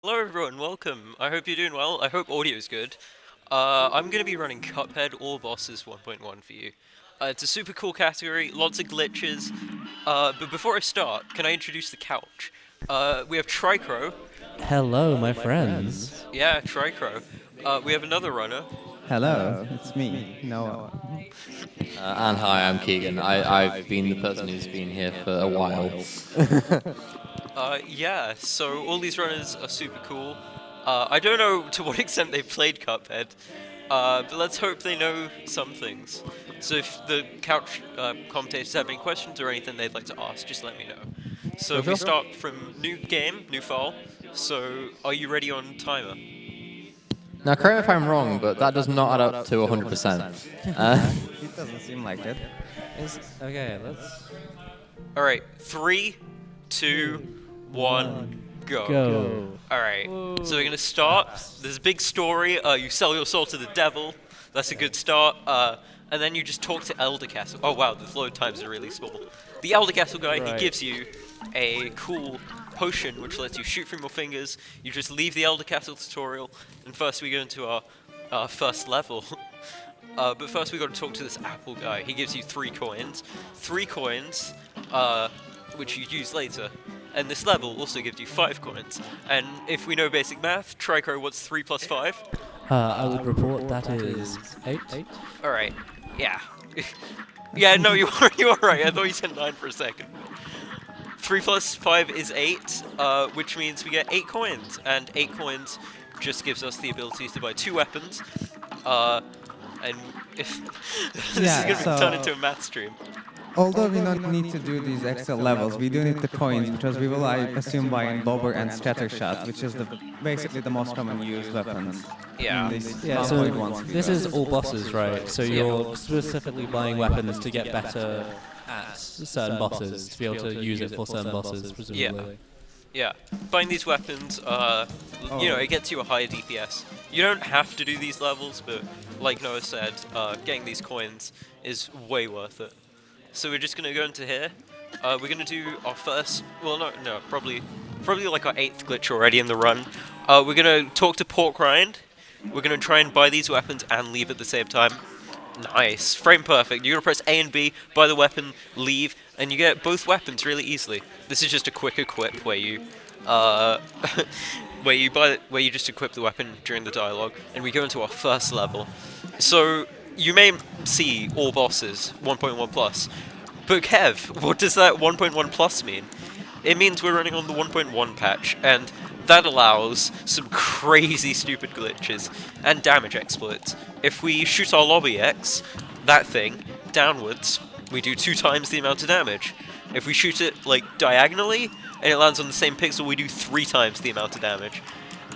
Hello everyone, welcome. I hope you're doing well. I hope audio is good. I'm going to be running Cuphead All Bosses 1.1 for you. It's a super cool category, lots of glitches. But before I start, can I introduce the couch? We have Tricro. Hello, my friends. Yeah, Tricro. We have another runner. Hello, it's me, Noah. And hi, I'm Keegan. I've been the person who's been here for a while. Yeah, so all these runners are super cool. I don't know to what extent they've played Cuphead, but let's hope they know some things. So if the couch commentators have any questions or anything they'd like to ask, just let me know. So we start from new game, new file. So are you ready on timer? Now, correct me if I'm wrong, but that does not add up to 100%. It doesn't seem like it. Okay, let's Alright, three, two, one, go. go. Alright, so we're gonna start. There's a big story. You sell your soul to the devil. That's a good start. And then you just talk to Elder Castle. Oh wow, the load times are really small. The Elder Castle guy, he Right. gives you a cool potion which lets you shoot from your fingers. You just leave the Elder Castle tutorial, and first we go into our first level. But first we got to talk to this apple guy. He gives you 3 coins. 3 coins, which you use later. And this level also gives you 5 coins. And if we know basic math, Trico, what's 3 plus 5? I would report that is 8. Alright, yeah. Yeah, no, you are right. I thought you said 9 for a second. 3 plus 5 is 8, which means we get 8 coins. And 8 coins just gives us the ability to buy 2 weapons. And if this is going to be turned into a math stream. Although we don't need to do these extra levels, we do need the coins because we will, I assume, buy in Bobber and Scattershot, which is basically the most common used weapons. Yeah. In this Yeah, so 1.1 this is all bosses, right? So Yeah. you're specifically buying weapons to get better at certain bosses, to be able to use it for certain bosses, presumably. Yeah, buying these weapons, you know, it gets you a higher DPS. You don't have to do these levels, but like Noah said, getting these coins is way worth it. So we're just gonna go into here. We're gonna do our first, well, no, probably like our 8th glitch already in the run. We're gonna talk to Pork Rind. We're gonna try and buy these weapons and leave at the same time. Nice, frame perfect. You're gonna press A and B, buy the weapon, leave, and you get both weapons really easily. This is just a quick equip where you, where you just equip the weapon during the dialogue, and we go into our first level. So you may see all bosses 1.1 plus, but Kev, what does that 1.1 plus mean? It means we're running on the 1.1 patch, and that allows some crazy stupid glitches and damage exploits. If we shoot our lobby X, that thing, downwards, we do 2 times the amount of damage. If we shoot it, like, diagonally, and it lands on the same pixel, we do 3 times the amount of damage.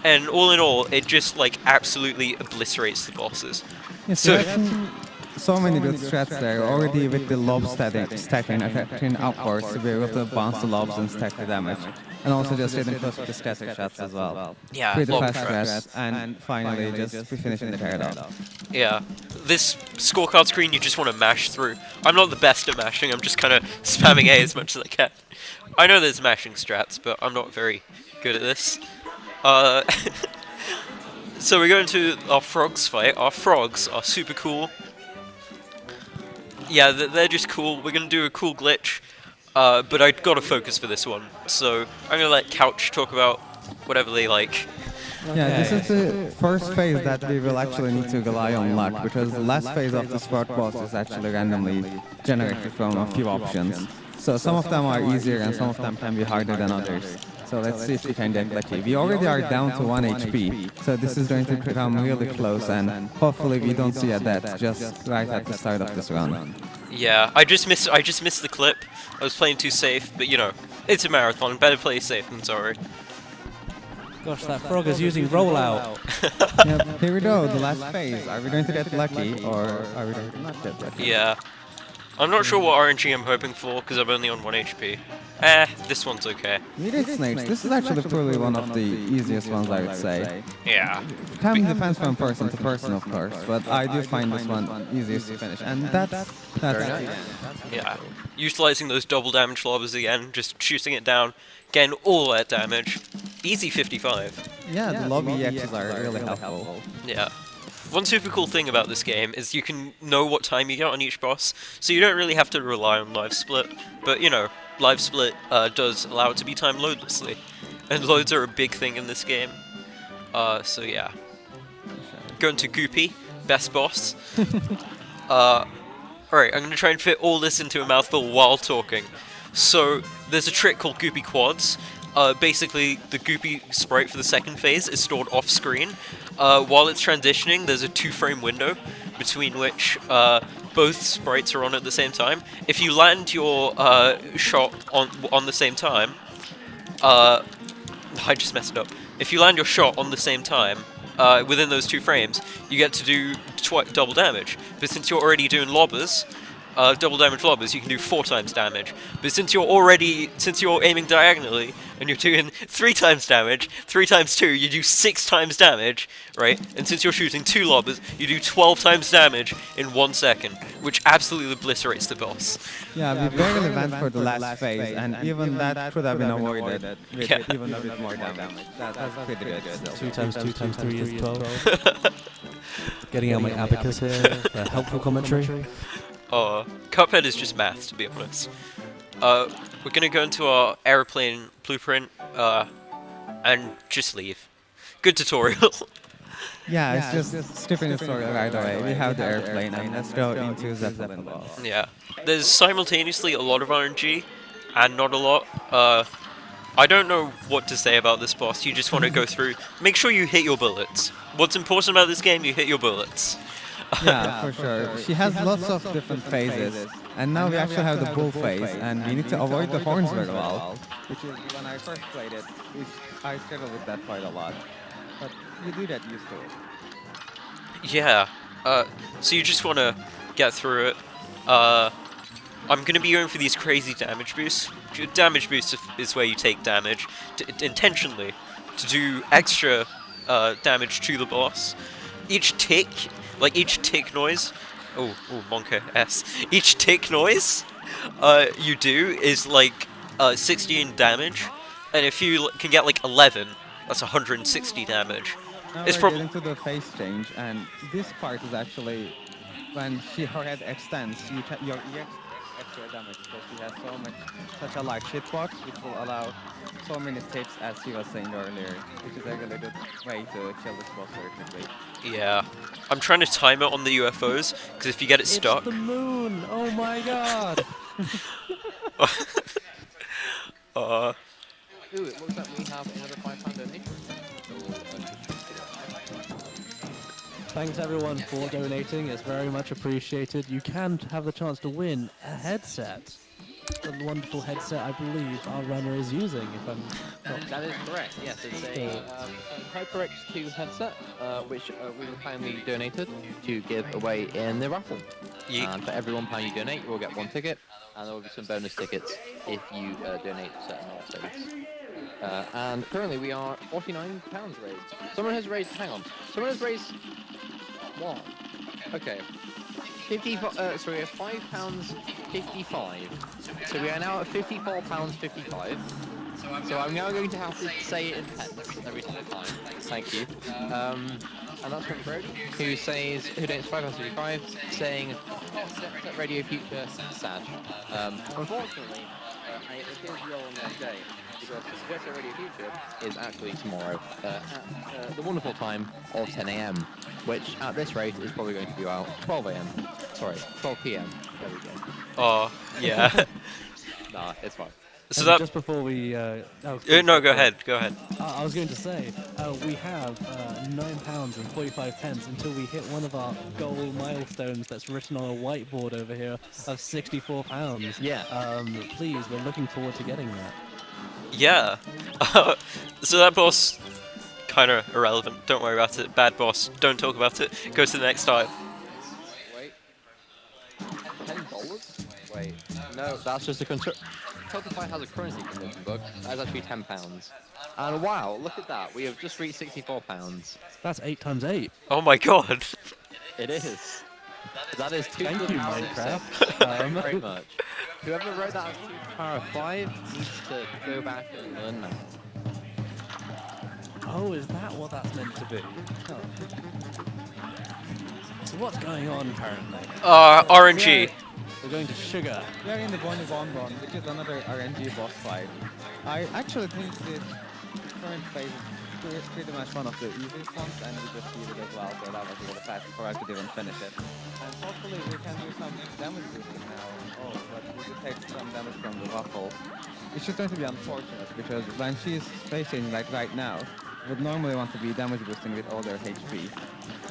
And all in all, it just, like, absolutely obliterates the bosses. Yes, So- there are actually so many good strats there, already with the lob stacking, attacking upwards to be able to bounce the lobs and stack the damage. And also just getting close with the scatter shots as well. Yeah, Pretty lob fast traps. strats, and finally just we finishing the teardown. Yeah, this scorecard screen you just want to mash through. I'm not the best at mashing, I'm just kind of spamming A as much as I can. I know there's mashing strats, but I'm not very good at this. So we go into our frogs fight. Our frogs are super cool. Yeah, they're just cool. We're going to do a cool glitch, but I got to focus for this one. So I'm going to let Couch talk about whatever they like. Yeah, this is the first phase that we will actually need to rely on luck, because the last phase of this fourth boss is actually randomly generated from a few options. So some of them are easier and some of them can be harder than others. So let's see if we can get lucky. We already are down to 1 HP, so this is going to become really close, and hopefully we don't see a death just right at the start of this run. Yeah, I just missed the clip. I was playing too safe, but you know, it's a marathon. Better play safe than sorry. Gosh, that frog is using rollout. Yep, here we go, the last phase. Are we going to get lucky, or are we going to not get lucky? Yeah. I'm not sure what RNG I'm hoping for, because I'm only on 1 HP. This one's okay. Needed snakes. This is actually probably one of the easiest ones, I would say. Yeah. It kind of depends from person to person, of course, but I do find this one easiest to finish, and that's Yeah. Utilizing those double damage lobbers again, just shooting it down, getting all that damage. Easy 55. Yeah, the lobby EXs are really helpful. Yeah. One super cool thing about this game is you can know what time you get on each boss, so you don't really have to rely on live split. But you know, live split does allow it to be timed loadlessly, and loads are a big thing in this game. So yeah. Going to Goopy, best boss. Alright, I'm gonna try and fit all this into a mouthful while talking. So, there's a trick called Goopy Quads. Basically, the Goopy sprite for the second phase is stored off-screen. While it's transitioning, there's a 2-frame window between which both sprites are on at the same time. If you land your shot on the same time, I just messed up. If you land your shot on the same time, within those 2 frames, you get to do double damage. But since you're already doing lobbers, double damage lobbers, you can do 4 times damage. But since you're aiming diagonally and you're doing 3 times damage, 3 times 2, you do 6 times damage, right? And since you're shooting 2 lobbers, you do 12 times damage in 1 second, which absolutely obliterates the boss. Yeah, we barely went for the last phase, and even that could have been avoided with even a bit more damage. That's pretty good still. 2 times 2 times 3 is 12. Getting out my abacus here, helpful commentary. Cuphead is just math, to be honest. We're gonna go into our aeroplane blueprint, and just leave. Good tutorial. Yeah, it's just skipping the story right away. We have the airplane, and let's go into Zeppelin ball. Yeah. There's simultaneously a lot of RNG, and not a lot. I don't know what to say about this boss. You just want to go through. Make sure you hit your bullets. What's important about this game, you hit your bullets. Yeah, for sure. She has lots of different phases, and now we actually have the bull phase, and we need to avoid the horns very well. Which is, when I first played it, I struggled with that part a lot. But you do get used to it. Yeah. So you just want to get through it. I'm going to be going for these crazy damage boosts. Damage boost is where you take damage intentionally to do extra damage to the boss. Each tick noise, Monka S. Each tick noise you do is like 16 damage, and if you can get like 11, that's 160 damage. Now It's we're probably getting to the phase change, and this part is actually when her head extends, you get extra damage because she has such a large hitbox, which will allow so many tips, as he was saying earlier, which is a really good way to kill this boss very quickly. Yeah. I'm trying to time it on the UFOs, because if you get it stuck... It's the moon! Oh my god! Ooh, it looks like we have another £5 donation. Thanks everyone for donating, it's very much appreciated. You can have the chance to win a headset. The wonderful headset I believe our runner is using, if I'm not... That is correct, yes. It's a HyperX 2 headset, which we were kindly donated to give away in the raffle. And for every £1 you donate, you will get 1 ticket, and there will be some bonus tickets if you donate certain states. And currently we are £49 raised. Someone has raised, hang on, someone has raised, what? Okay. We have £5.55. So we are now at £54.55. So I'm now going to have to say it in pence every single time. Thank you. And that's from Brody, who donates £5.55, saying, "Set Radio Future, sad." Unfortunately, it appears we are on that day, because Set Radio Future is actually tomorrow at the wonderful time of 10 AM, which at this rate is probably going to be about 12 AM. Sorry, 12 PM. There we go. Oh, yeah. Nah, it's fine. So that just before we... no, go ahead. I was going to say, we have £9.45 until we hit one of our goal milestones that's written on a whiteboard over here of £64. Yeah. Please, we're looking forward to getting that. Yeah. So that boss, kind of irrelevant. Don't worry about it. Bad boss. Don't talk about it. Go to the next tile. Wait. $10? Wait. No, that's just a Shopify has a currency conversion bug. That is actually £10. And wow, look at that. We have just reached £64. That's 8 times 8. Oh my god. It is. That is 2 Thank you, power Minecraft. Thank you very much. Whoever wrote that as 2 to the power of 5 needs to go back and learn math. Oh, is that what that's meant to be? Oh. So what's going on currently? RNG. We're going to sugar. We are in the Bonnie Bonbon, which is another RNG boss fight. I actually think this current phase is pretty much one of the easiest ones, and we just beat it as well, so that was a little fast before I could even finish it. And hopefully we can do some damage boosting now. Oh, but we did take some damage from the waffle. It's just going to be unfortunate, because when she's facing, like right now, would normally want to be damage boosting with all their HP.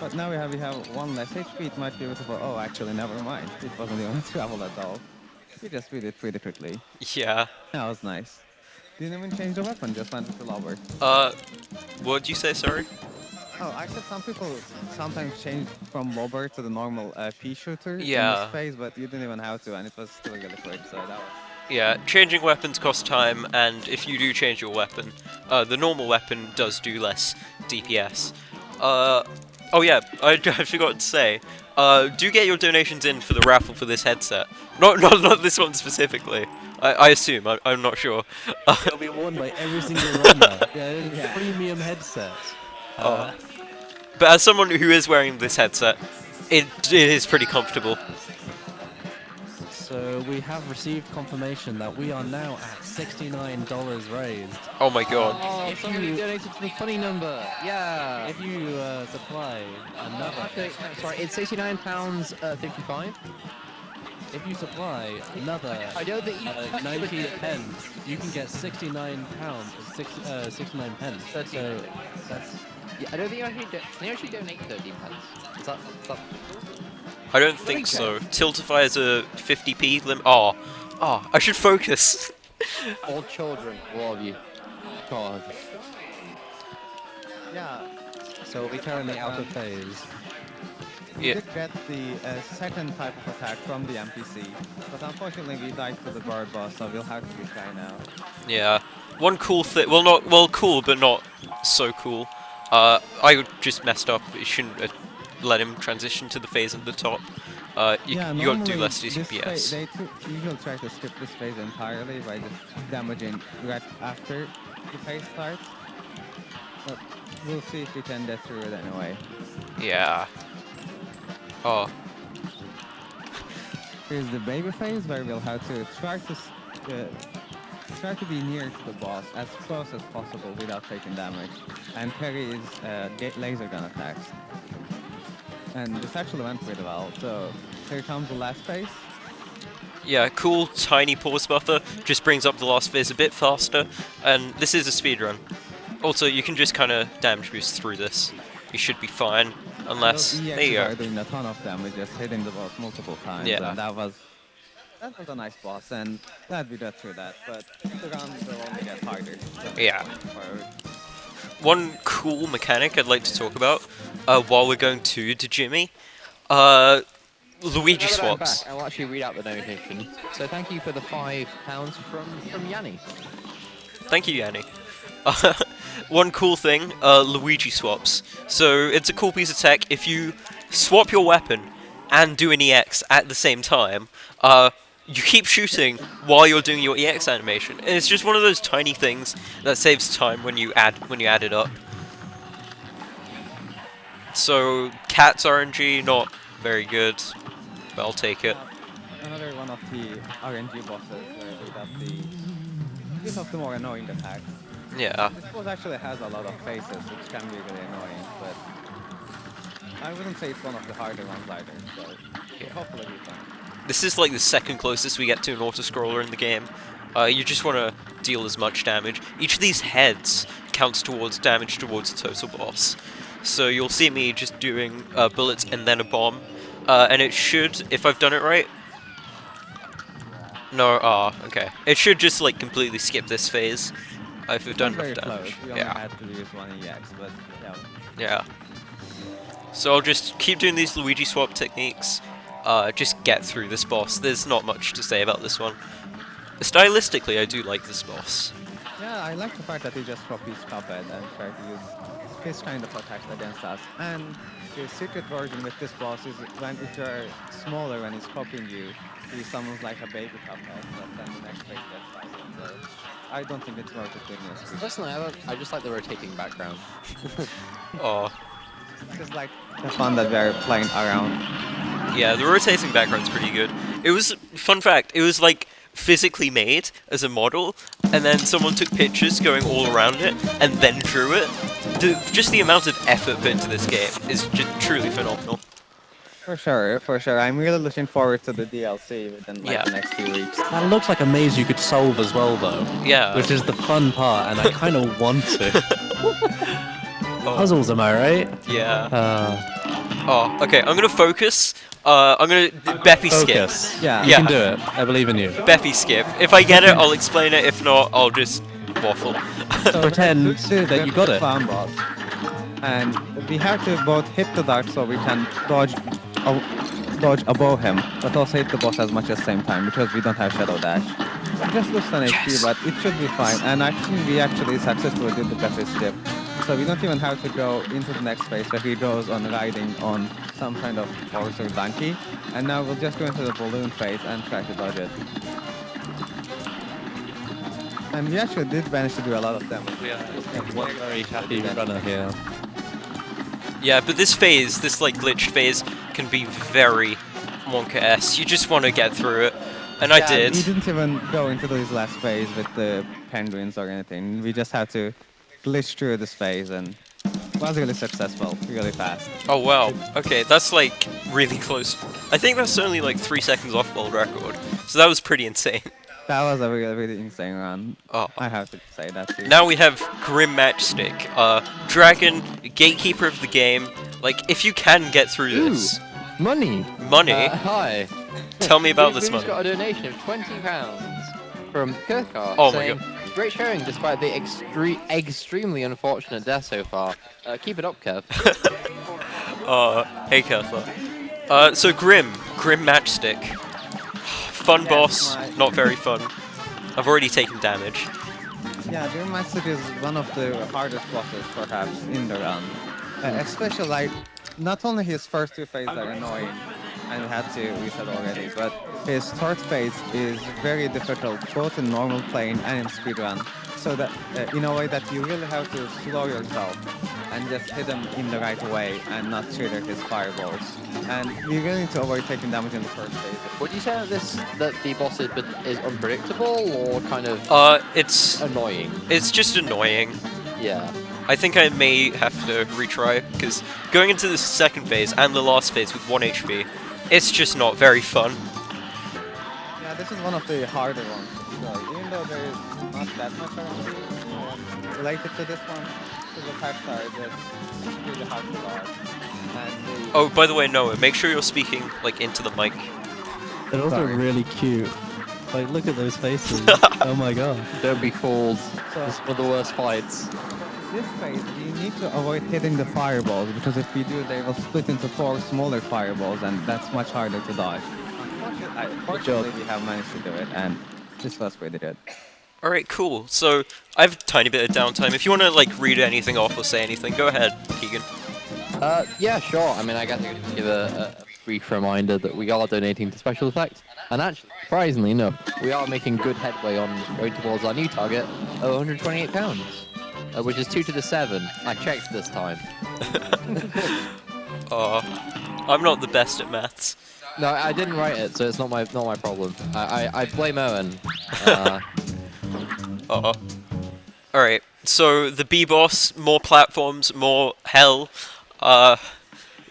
But now we have one less HP, it might be beautiful. Oh, actually, never mind. It wasn't even a travel at all. We just beat it pretty quickly. Yeah. That was nice. Didn't even change the weapon, just went with the lobber. What'd you say, sorry? Oh, I said some people sometimes change from lobber to the normal pea shooter in Yeah. this phase, but you didn't even have to, and it was still really quick, so that was... Yeah, changing weapons costs time, and if you do change your weapon, the normal weapon does do less DPS. Oh yeah, I forgot to say, do get your donations in for the raffle for this headset. Not this one specifically. I assume, I'm not sure. It'll be worn by every single runner. Yeah, it's a premium headset. But as someone who is wearing this headset, it is pretty comfortable. So we have received confirmation that we are now at $69 raised. Oh my god. Oh, If somebody you- donated to the funny number. Yeah. If you supply another, Okay, no, sorry, it's £69 55. if you supply another I know that you 19 pence, you can get 69 pounds, 69 pence. So that's Yeah, I don't think you actually donate 13 pence. Is that I don't think so. Tiltify is a 50p limit. Oh, I should focus. all children, all of you? God. Yeah, so we're currently out of phase. we Yeah. did get the second type of attack from the NPC, but unfortunately we died to the bird boss, so we'll have to retry now. Yeah. One cool thing. Well, cool, but not so cool. I just messed up. You shouldn't have let him transition to the phase at the top. You got to do normally less this DPS. they usually try to skip this phase entirely by just damaging right after the phase starts. But we'll see if we can get through it anyway. Yeah. Oh. Here's the baby phase where we'll have to try to be near to the boss as close as possible without taking damage, and parry is laser gun attacks. And this actually went pretty well. So here comes the last phase. Yeah, cool tiny pause buffer just brings up the last phase a bit faster, and this is a speedrun. Also, you can just kind of damage boost through this. You should be fine, unless... Those There EXs you are go. doing a ton of damage, just hitting the boss multiple times. Yeah. And that was a nice boss, and glad we got through that. But the run will only get harder. Yeah. Forward. One cool mechanic I'd like to talk about while we're going to Jimmy. Luigi Now that I'm swaps. back, I'll actually read out the donation. So thank you for the £5 from Yanni. Thank you, Yanni. One cool thing, Luigi swaps. So it's a cool piece of tech. If you swap your weapon and do an EX at the same time, you keep shooting while you're doing your EX animation. And it's just one of those tiny things that saves time when you add it up. So Cat's RNG not very good, but I'll take it. Another one of the RNG bosses where we got the bit of the more annoying attacks. Yeah. This boss actually has a lot of faces, which can be really annoying, but I wouldn't say it's one of the harder ones either, so hopefully we can. This is like the second closest we get to an auto-scroller in the game. You just want to deal as much damage. Each of these heads counts towards damage towards the total boss. So you'll see me just doing bullets and then a bomb. And it should, if I've done it right... No, okay. It should just like completely skip this phase. If we've done enough Very damage. close. We only had to use one EX, but yeah. Yeah. So I'll just keep doing these Luigi swap techniques. Just get through this boss. There's not much to say about this one. Stylistically, I do like this boss. Yeah, I like the fact that he just copies Cuphead and try to use his kind of attacks against us. And the secret version with this boss is when if you're smaller when he's copying you, he summons like a baby Cuphead, but then the next phase gets fighting. So I don't think it's worth it with no speed. Personally, I just like the rotating background. Oh, It's just like the fun that we're playing around. yeah, the rotating background's pretty good. It was, fun fact, it was like physically made as a model, and then someone took pictures going all around it, and then drew it. Just the amount of effort put into this game is just truly phenomenal. For sure, for sure. I'm really looking forward to the DLC within like Yeah. the next 2 weeks. That looks like a maze you could solve as well, though. Yeah. Which is the fun part, and I kind of want to. Oh, Puzzles, am I right? yeah. Uh, Oh, okay, I'm gonna focus. I'm gonna Beppy skip. focus. Yeah. You Yeah. can do it. I believe in you. Beppy skip. If I get it, I'll explain it. If not, I'll just waffle. Pretend let's do that you got the it. clown boss. And we have to both hit the dart so we can dodge above him, but also hit the boss as much at the same time because we don't have Shadow Dash. We just lose an HP, but it should be fine. And I think we actually successfully did the Beppy skip. So we don't even have to go into the next phase where he goes on riding on some kind of horse or donkey. And now we'll just go into the balloon phase and try to dodge it. And we actually did manage to do a lot of damage. We are one very happy runner here. Yeah, but this phase, this like glitched phase, can be very Wonka-esque. You just want to get through it, and I did. We didn't even go into this last phase with the penguins or anything. We just had to glitch through this phase and it was really successful, really fast. Oh wow. Okay, that's like really close. I think that's only like 3 seconds off world record, so that was pretty insane. That was a really, really insane run. Oh. I have to say that too. Now we have Grim Matchstick, Dragon, Gatekeeper of the game. Like, if you can get through this, Money. money. Hi. Tell me about We've this just money. got a donation of £20 from Kirkar. Oh my saying, great showing despite the extremely unfortunate death so far. Keep it up, Kev. Hey Kertha. So Grim Matchstick. Fun boss, not very fun. I've already taken damage. Yeah, Grim Matchstick is one of the hardest bosses perhaps in the run. Especially like, not only his first 2 phases are annoying and we had to reset already, but his third phase is very difficult both in normal playing and in speedrun. So that in a way that you really have to slow yourself and just hit him in the right way and not trigger his fireballs. And you really need to avoid taking damage in the first phase. Would you say that the boss is unpredictable or kind of It's annoying? just annoying. Yeah. I think I may have to retry, because going into the second phase and the last phase with 1 HP, it's just not very fun. Yeah, this is one of the harder ones. So even though there is not that much related to this one, because the types are just really hard to dodge. And Oh, by the way, Noah, make sure you're speaking like into the mic. They're also Sorry. really cute. Like, look at those faces. Oh my god. Don't be fooled. So- This is one of the worst fights. this phase, we need to avoid hitting the fireballs, because if we do, they will split into 4 smaller fireballs, and that's much harder to dodge. Fortunately, we have managed to do it, and this was pretty good. Alright, cool. So, I have a tiny bit of downtime. If you want to like read anything off or say anything, go ahead, Keegan. Yeah, sure. I mean, I guess I could give a brief reminder that we are donating to Special Effects, and actually, surprisingly enough, we are making good headway on going towards our new target of £128, which is 2 to the 7. I checked this time. I'm not the best at maths. No, I didn't write it, so it's not my problem. I blame Owen. Alright, so the B-Boss, more platforms, more hell.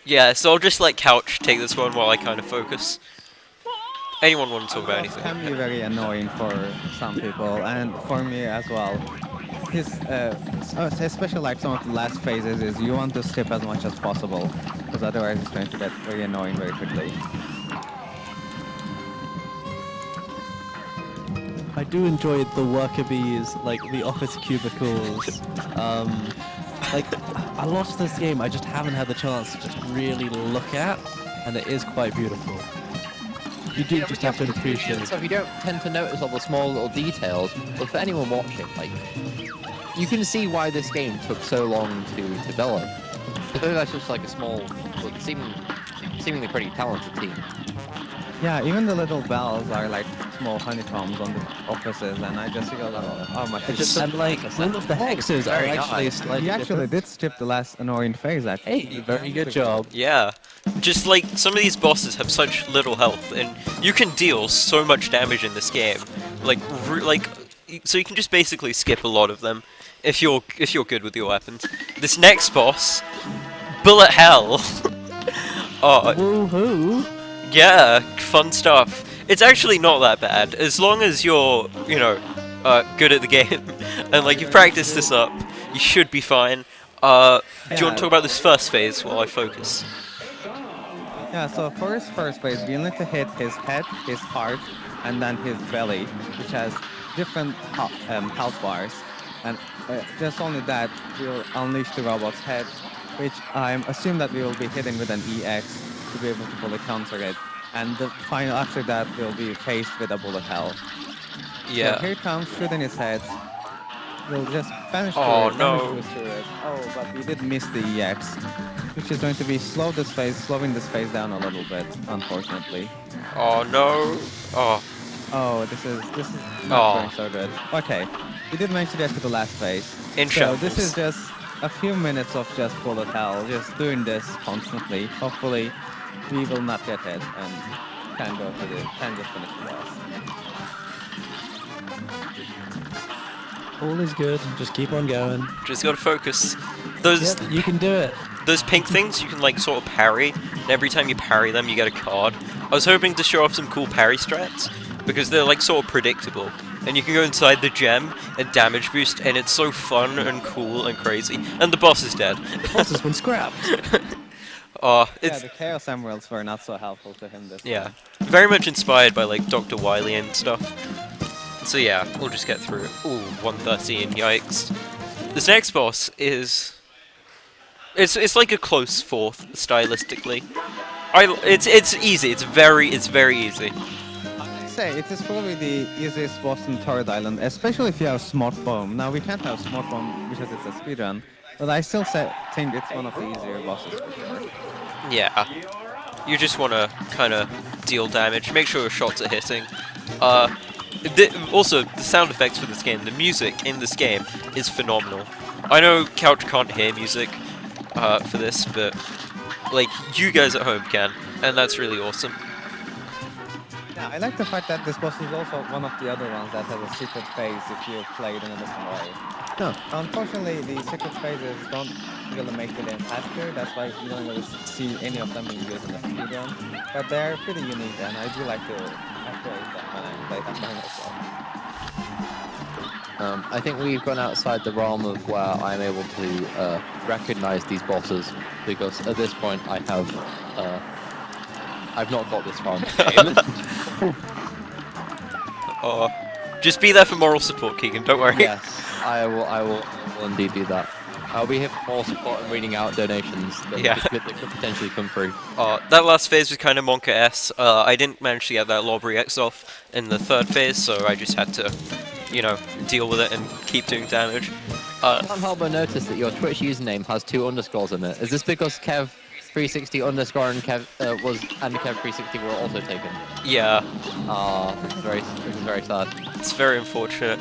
Yeah, so I'll just let Couch take this one while I kind of focus. Anyone want to talk about anything? Can be very annoying for some people, and for me as well. His, especially like some of the last phases, is you want to skip as much as possible, because otherwise it's going to get very annoying very quickly. I do enjoy the worker bees, like the office cubicles. Like, a lot of this game I just haven't had the chance to just really look at, and it is quite beautiful. You do just have to appreciate So if you don't tend to notice all the small little details, but for anyone watching, like, you can see why this game took so long to develop. I think that's just like a small, like, seemingly pretty talented team. Yeah, even the little bells are like small honeycombs on the offices, and I just feel like, oh my just goodness. And like all of the hexes are very actually nice. slightly He actually different. did skip the last annoying phase, actually. Hey, very good job. Yeah. Just like some of these bosses have such little health, and you can deal so much damage in this game. Like, so you can just basically skip a lot of them if you're good with your weapons. This next boss, Bullet Hell. Oh, Woohoo! yeah, fun stuff. It's actually not that bad as long as you're, good at the game and like you've practiced this up. You should be fine. Do you want to talk about this first phase while I focus? Yeah, so for his first phase, we need to hit his head, his heart, and then his belly, which has different health bars. And just only that will unleash the robot's head, which I'm assume that we will be hitting with an EX to be able to fully counter it. And the final after that will be faced with a bullet hell. So Yeah. here comes shooting his head. We'll just vanish Oh, through it, no. vanish through it. Oh, but we did miss the EX, which is going to be slowing this phase down a little bit, unfortunately. Oh no. Oh. Oh, this is not Oh. going so good. Okay, we did manage to get to the last phase. In So this is shambles. just a few minutes of just bullet hell, just doing this constantly. Hopefully, we will not get hit and can just finish the boss. All is good. Just keep on going. Just gotta focus. Those Yep, you can do it. those pink things you can like sort of parry, and every time you parry them you get a card. I was hoping to show off some cool parry strats, because they're like sort of predictable. And you can go inside the gem and damage boost, and it's so fun and cool and crazy. And the boss is dead. The boss has been scrapped. Yeah, It's the Chaos Emeralds were not so helpful to him this yeah, time. very much inspired by like Dr. Wily and stuff. So yeah, we'll just get through it. Ooh, 113, yikes. This next boss is it's like a close fourth stylistically. It's easy. It's very easy. I'd say it is probably the easiest boss in Third Island, especially if you have Smart Bomb. Now we can't have Smart Bomb because it's a speedrun, but I still think it's one of the easier bosses for sure. Yeah. You just want to kind of deal damage, make sure your shots are hitting. Also, the sound effects for this game, the music in this game is phenomenal. I know Couch can't hear music for this, but like you guys at home can, and that's really awesome. Yeah, I like the fact that this boss is also one of the other ones that has a secret phase if you play it in a different way. No. Unfortunately, the secret phases don't really make the game faster, that's why you don't really see any of them being used in the speedrun. But they're pretty unique, and I do like to praise them when I play them by myself. I think we've gone outside the realm of where I'm able to recognize these bosses, because at this point I've not got this far in the game. Oh, just be there for moral support, Keegan. Don't worry. Yes, I will indeed do that. I'll be here for moral support and reading out donations that could potentially come through. That last phase was kind of Monka S. I didn't manage to get that Lobbery X off in the third phase, so I just had to, deal with it and keep doing damage. I can't help but notice that your Twitch username has 2 underscores in it. Is this because Kev360 underscore and Kev360 were also taken? Yeah, This is very sad. it's very unfortunate.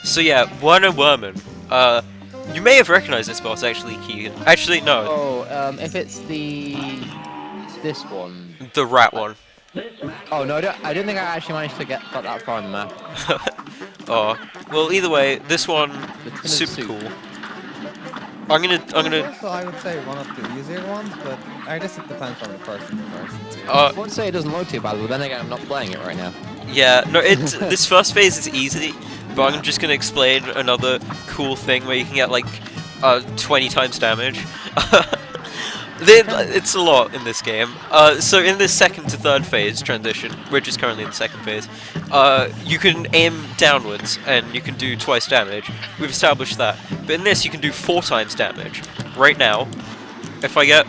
So yeah, Werner Werman. You may have recognized this boss actually, Keegan. Actually, no, Oh, if it's this one. the rat one. Oh no, I don't think I actually managed to get that far on the map. Well, either way, this one The tin of super soup. cool. I'm gonna. Also, I would say one of the easier ones, but I guess it depends on the person to person too. I would say it doesn't look too bad, but then again, I'm not playing it right now. Yeah, no, this first phase is easy, but I'm just gonna explain another cool thing where you can get like 20 times damage. It's a lot in this game. So in this second to third phase transition, we're just currently in the second phase, you can aim downwards and you can do twice damage. We've established that. But in this you can do 4 times damage. Right now, if I get...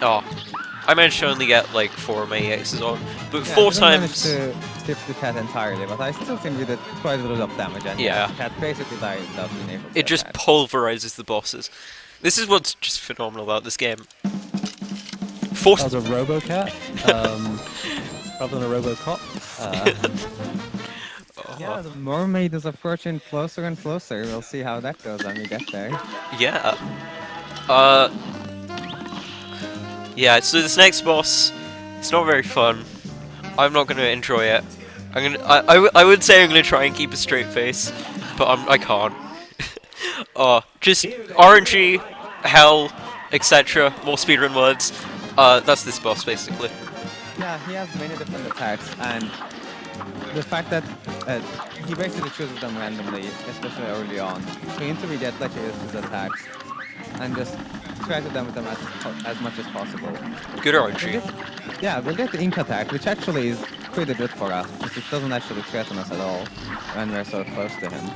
I managed to only get like 4 of my EXs on, but Yeah, 4 I didn't manage times... to skip the cat entirely, but I still think we did quite a little of damage, and Yeah. the cat basically died without being able to It just attack. pulverizes the bosses. This is what's just phenomenal about this game. 4 That was a RoboCat. rather than a RoboCop. Yeah, the mermaid is approaching closer and closer. We'll see how that goes when we get there. Yeah. Yeah, so this next boss, it's not very fun. I'm not gonna enjoy it. I would say I'm gonna try and keep a straight face, but I can't. Just RNG, hell, etc. More speedrun words. That's this boss basically. Yeah, he has many different attacks, and the fact that he basically chooses them randomly, especially early on. So you need to be get lucky with his attacks, and just try to damage them as much as possible. Good RNG. Yeah, we'll get the ink attack, which actually is pretty good for us, because it doesn't actually threaten us at all when we're so close to him.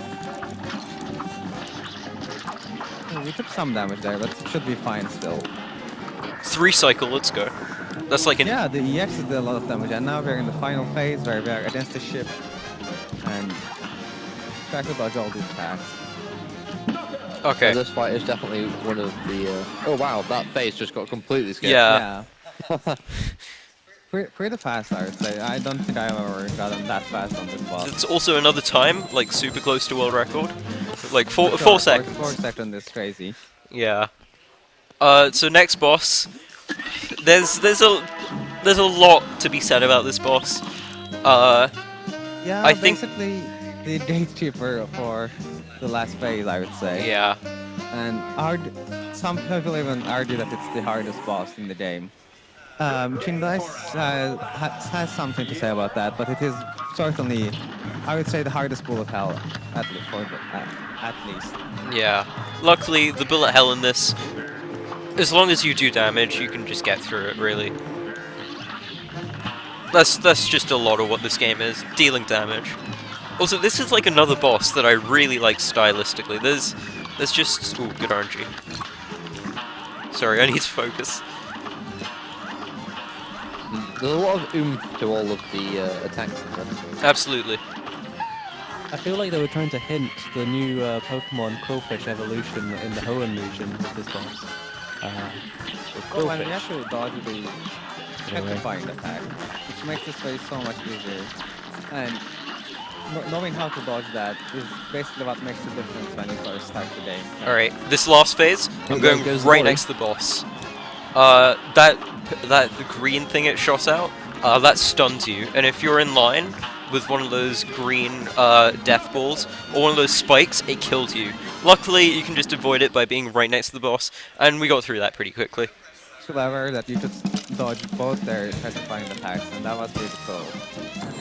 We took some damage there, but it should be fine still. 3 cycle, let's go. That's like an... Yeah, the EX did a lot of damage, and now we're in the final phase where we are against the ship, and try to dodge all the attacks. Okay. So this fight is definitely one of the... Oh wow, that phase just got completely scared. Yeah. Pretty fast, I would say. I don't think I've ever gotten that fast on this boss. It's also another time, like super close to world record. Like 4 Sure, seconds. 4 seconds is crazy. Yeah. So next boss. There's a lot to be said about this boss. Yeah, I think- basically the gatekeeper for the last phase, I would say. Yeah. And some people even argue that it's the hardest boss in the game. Chindice has something to say about that, but it is certainly, I would say, the hardest bullet hell, at least. Yeah. Luckily, the bullet hell in this, as long as you do damage, you can just get through it, really. That's just a lot of what this game is, dealing damage. Also, this is like another boss that I really like stylistically. There's just... Ooh, good RNG. Sorry, I need to focus. There's a lot of oomph to all of the attacks. Absolutely. I feel like they were trying to hint the new Pokemon Quillfish evolution in the Hoenn region with this boss. With Oh, and we Quillfish. actually dodge the petrifying attack, which makes this phase so much easier. And knowing how to dodge that is basically what makes the difference when you first start the game. Alright, this last phase, I'm there going goes right Lori. next to the boss. That green thing it shot out, that stuns you, and if you're in line with one of those green death balls, or one of those spikes, it kills you. Luckily, you can just avoid it by being right next to the boss, and we got through that pretty quickly. It's clever that you could dodge both their petrifying attacks, and that was really cool.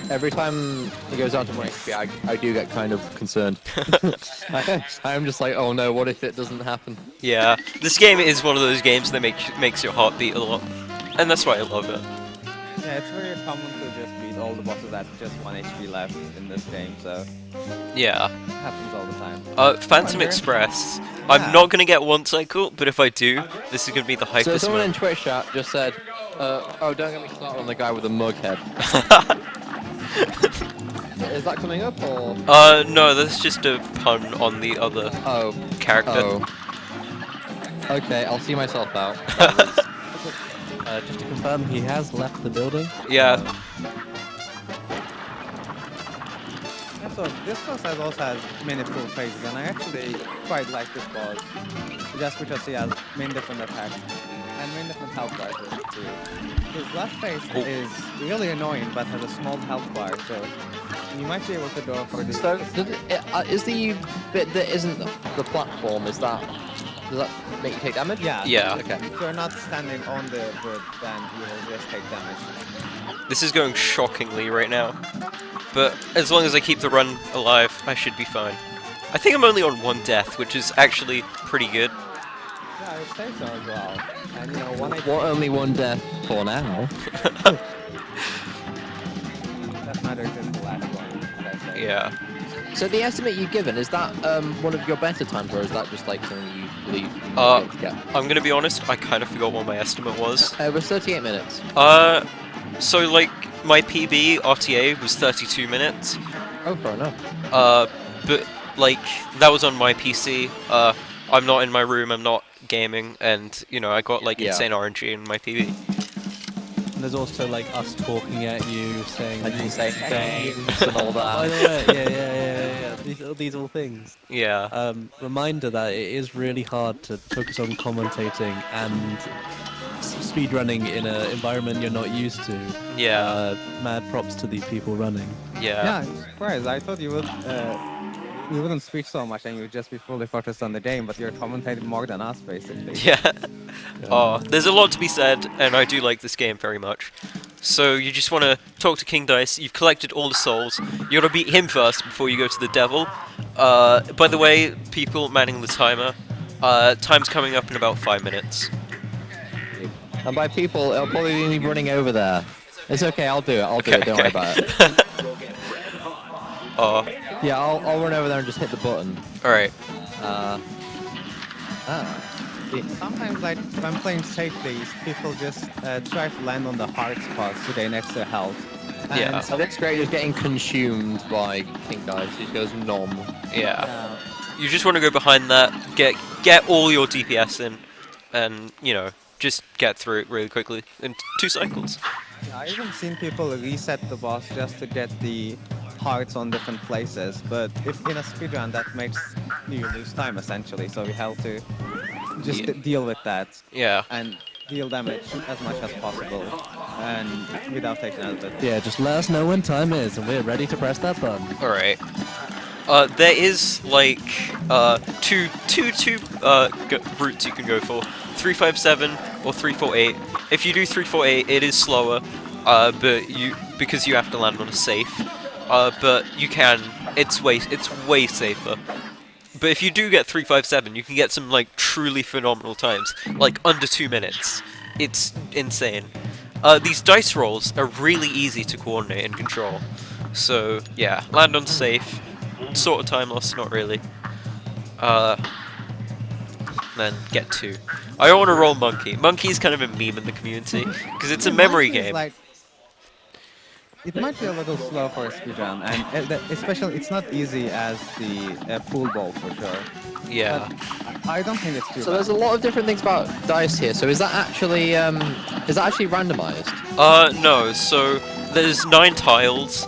Every time he goes down to 1 HP, I do get kind of concerned. I'm just like, oh no, what if it doesn't happen? Yeah, this game is one of those games that makes your heart beat a lot, and that's why I love it. Yeah, it's very common to just beat all the bosses at just 1 HP left in this game, so Yeah. it happens all the time. Phantom Wonder- Express. Yeah. I'm not gonna get one cycle, but if I do, this is gonna be the So hypest someone in moment. Twitch chat just said, oh, don't get me started on the guy with the mug head. Is that coming up, or...? No, that's just a pun on the other Oh. character. Oh. Okay, I'll see myself out. Just to confirm, he has left the building. Yeah. Yeah, so this boss also has many cool phases, and I actually quite like this boss, just because he has many different attacks and many different health bars with it too. His last phase Oh. is really annoying, but has a small health bar, so you might be able to go for this. So, is the bit that isn't the platform, does that make you take damage? Yeah. Yeah. Okay. If you're not standing on the wood, then you will just take damage. This is going shockingly right now. But as long as I keep the run alive, I should be fine. I think I'm only on 1 death, which is actually pretty good. Yeah, I would say so as well. And you know, 1 HP, Well, only 1 death for now. that matters is the last one. I'd say. Yeah. So the estimate you've given, is that one of your better times, or is that just like something you believe you Uh, might be able to get? I'm gonna be honest, I kind of forgot what my estimate was. It was 38 minutes. So like, my PB RTA was 32 minutes. Oh, fair enough. But like, that was on my PC. I'm not in my room, I'm not gaming, and you know, I got like Yeah. insane RNG in my PB. And there's also like us talking at you, saying Like you say things. thanks and all By that. the way, yeah. These all things. Yeah. Reminder that it is really hard to focus on commentating and speedrunning in an environment you're not used to. Yeah. Mad props to the people running. Yeah, I'm surprised. I thought you wouldn't speak so much and you would just be fully focused on the game, but you're commentating more than us, basically. Yeah. Oh, there's a lot to be said, and I do like this game very much. So you just want to talk to King Dice. You've collected all the souls. You got to beat him first before you go to the devil. By the way, people manning the timer. Time's coming up in about 5 minutes. And by people, it'll probably be me running over there. It's okay, I'll do it. I'll do it. Don't worry about it. Oh, Yeah, I'll run over there and just hit the button. all right. Sometimes, like, when playing safely, people just try to land on the hard spots to gain extra health. And Yeah. So this great is getting consumed by King Dice. He goes nom. Yeah. You just want to go behind that, get all your DPS in, and just get through it really quickly in 2 cycles. I've even seen people reset the boss just to get the hearts on different places, but if in a speedrun that makes you lose time essentially, so we have to just Yeah. deal with that Yeah. and deal damage as much as possible and without taking out the Yeah, just let us know when time is, and we're ready to press that button. All right. There is like two routes you can go for: 357 or 348. If you do 348, it is slower, because you have to land on a safe. But you can. It's way safer. But if you do get 357, you can get some like truly phenomenal times, like under 2 minutes. It's insane. These dice rolls are really easy to coordinate and control. So yeah, land on safe. Sort of time loss, not really. Then get 2. I don't want to roll Monkey. Monkey's kind of a meme in the community because it's a memory Monkey is game. like, it might be a little slow for a speedrun, and especially it's not easy as the pool ball for sure. Yeah. But I don't think it's too So bad. there's a lot of different things about dice here. So is that actually randomized? No. So there's 9 tiles.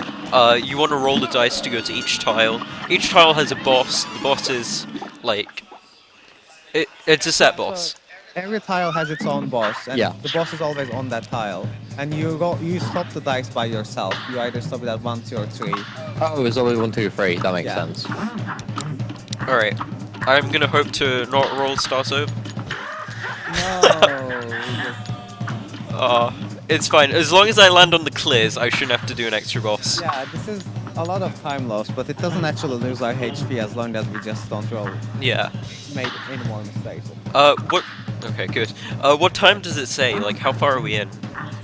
You want to roll the dice to go to each tile. Each tile has a boss. The boss is like it's a set boss. Every tile has its own boss, and Yeah. the boss is always on that tile. And you stop the dice by yourself. You either stop it at 1, 2, or 3. Oh, it's always 1, 2, 3. That makes Yeah. sense. All right. I'm gonna hope to not roll stars over. No. It's fine. As long as I land on the clears, I shouldn't have to do an extra boss. Yeah, this is a lot of time lost, but it doesn't actually lose our HP as long as we just don't Yeah. make any more mistakes. What? Okay, good. What time does it say? Like, how far are we in?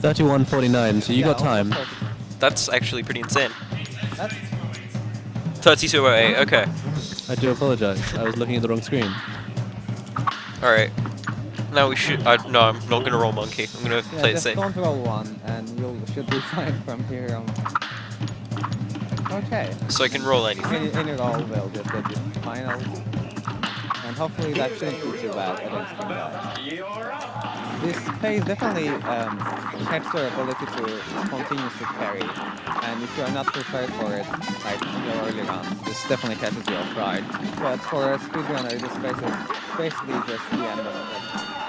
31:49. So you got Yeah, time. almost That's actually pretty insane. That's 32:08. Okay. I do apologize. I was looking at the wrong screen. All right. Now we should. No, I'm not gonna roll monkey. I'm gonna play it just safe. don't roll 1, and you should be fine from here on. Okay. So I can roll anything. Any roll will just get you finals. And hopefully that shouldn't be too bad against King Dice. This phase definitely checks your ability to continuously parry. And if you are not prepared for it, like in your early rounds, this definitely catches you off guard. But for a speedrunner, this phase is basically just the end of it.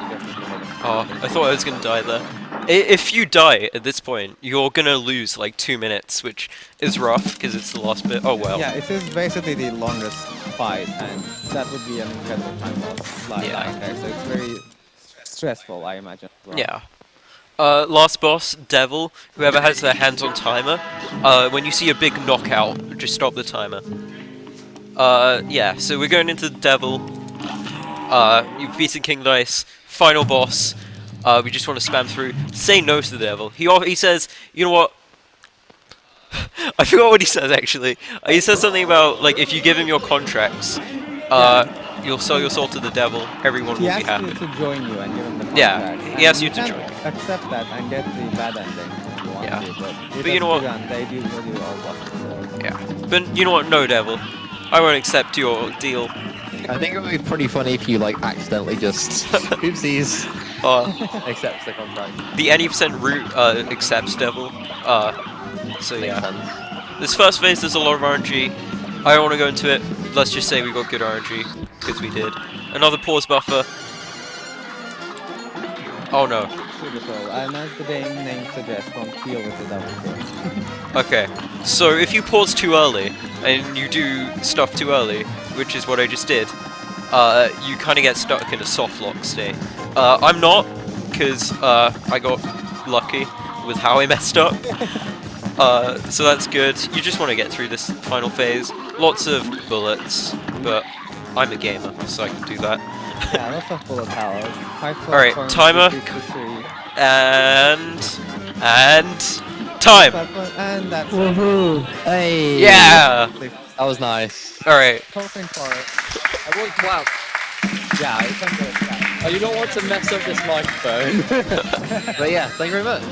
You just need to hit it. Oh, I thought I was gonna die there. If you die at this point, you're gonna lose like 2 minutes, which is rough because it's the last bit. Oh well. Yeah, it is basically the longest fight, and that would be an incredible time loss lying there. So it's very stressful, I imagine. as well. Yeah. Last boss, Devil. Whoever has their hands on timer. When you see a big knockout, just stop the timer. Yeah. So we're going into the Devil. You've beaten King Dice. Final boss. We just want to spam through. Say no to the Devil. He says, you know what? I forgot what he says actually. He says something about like if you give him your contracts, you'll sell your soul to the Devil. Everyone will He be asks happy. you to join you and give him the contract. Yeah, he asks you to can join. accept that and get the bad ending if you want Yeah. to, but But you know what? They do all bosses, so Yeah. But you know what? No, Devil. I won't accept your deal. I think it would be pretty funny if you like accidentally just oopsies accepts the contract. The any percent root accepts devil. So Makes yeah. sense. This first phase, there's a lot of RNG. I don't want to go into it. Let's just say we got good RNG, because we did. Another pause buffer. Oh no. Beautiful. And as the game name suggests, don't deal with the devil first. Okay. So if you pause too early, and you do stuff too early, which is what I just did, you kind of get stuck in a soft lock state. I'm not, because I got lucky with how I messed up. So that's good. You just want to get through this final phase. Lots of bullets, but I'm a gamer, so I can do that. Yeah, lots of bullet powers. Alright, timer. And time. And that's Woohoo! Hey! Yeah. That was nice. Alright. hoping for it. I want, wow. Yeah, it's yeah. Oh, you don't want to mess up this microphone. But yeah, thank you very much.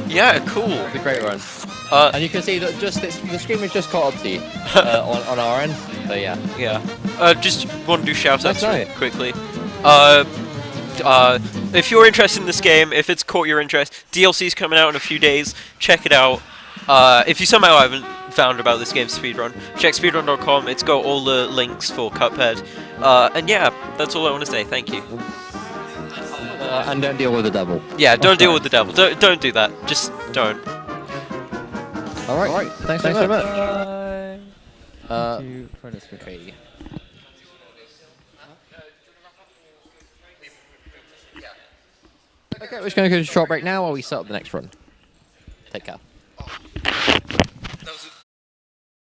Yeah, cool. It's a great run. And you can see that just the screen is just caught up to you on our end. So yeah. Yeah. Just want to do shout outs That's right. quickly. If you're interested in this game, if it's caught your interest, DLC's coming out in a few days. Check it out. If you somehow haven't found about this game's speedrun, check speedrun.com. It's got all the links for Cuphead. And yeah, that's all I want to say. Thank you. And don't deal with the devil. Yeah, don't deal with the devil. Don't do that. Just don't. All right. Thanks so much. Okay. Okay, we're just going to go to a short break now while we set up the next run. Take care.